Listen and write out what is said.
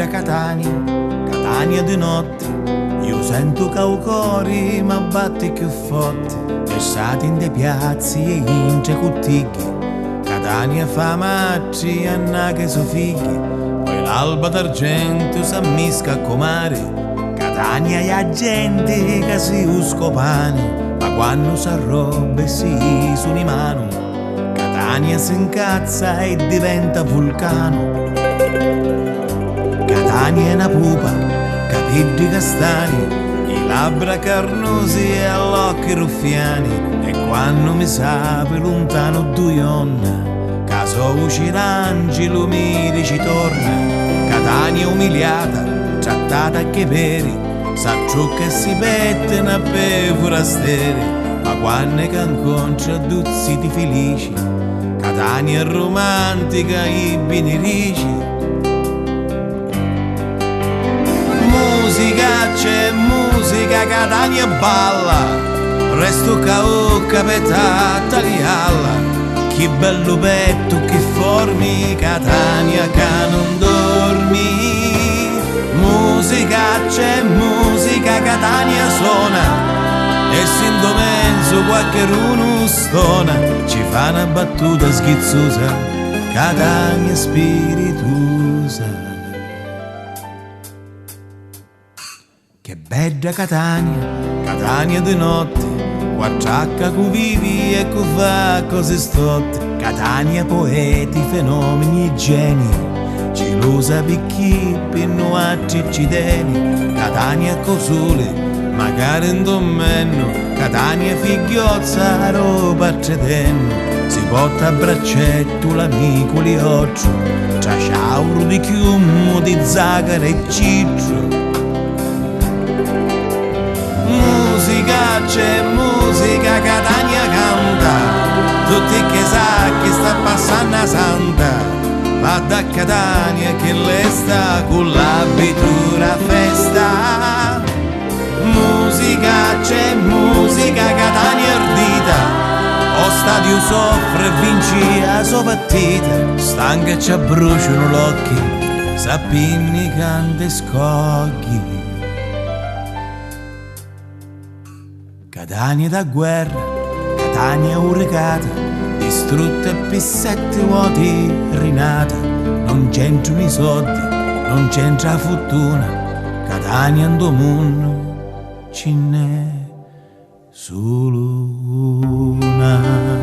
bella Catania, Catania di notte, io sento che il cuore mi batte più forte, e stati in dei piazzi e in tre cottighi, Catania fa macci e che so figli, poi l'alba d'argento s'ammisca a comare, Catania è a gente che si uscopane, ma quando s'arroba e si su in mano, Catania si incazza e diventa vulcano. Catania è una pupa, capelli castani, i labbra carnosi e all'occhi ruffiani, e quando mi sape lontano duionna, caso uscirangelo mi ci torna. Catania umiliata, trattata che peri, sa ciò che si pettena per forasteri, ma quando che incontra duzzi di felici, Catania è romantica e benedici. Musica, c'è musica, Catania balla, resto caocca per tagliarla, che bello petto, che formi, Catania che non dormi. Musica, c'è musica, Catania suona, e se in mezzo qualche uno stona, ci fa una battuta schizzosa, Catania spiritosa. Che bella Catania, Catania di notte, quattracca cu vivi e cu fa cose stotte, Catania poeti, fenomeni e geni, gelosa picchi per noi ci tieni, Catania cosole, magari in domenno, Catania figliozza, roba cetenno, si porta a braccetto l'amico lioccio, tra ciauro di chiumo, di zagara e ciccio. Musica, c'è musica, Catania canta, tutti che sa che sta passando a santa, va da Catania che le sta con l'abitura festa. Musica, c'è musica, Catania ardita, o stadio soffre e vinci la sua partita, stanca e ci bruciano l'occhi, sappini cante scogli. Catania da guerra, Catania uricata, distrutta per 7 vuoti rinata, non c'entrano i soldi, non c'entra la fortuna, Catania in do mondo ce n'è solo una.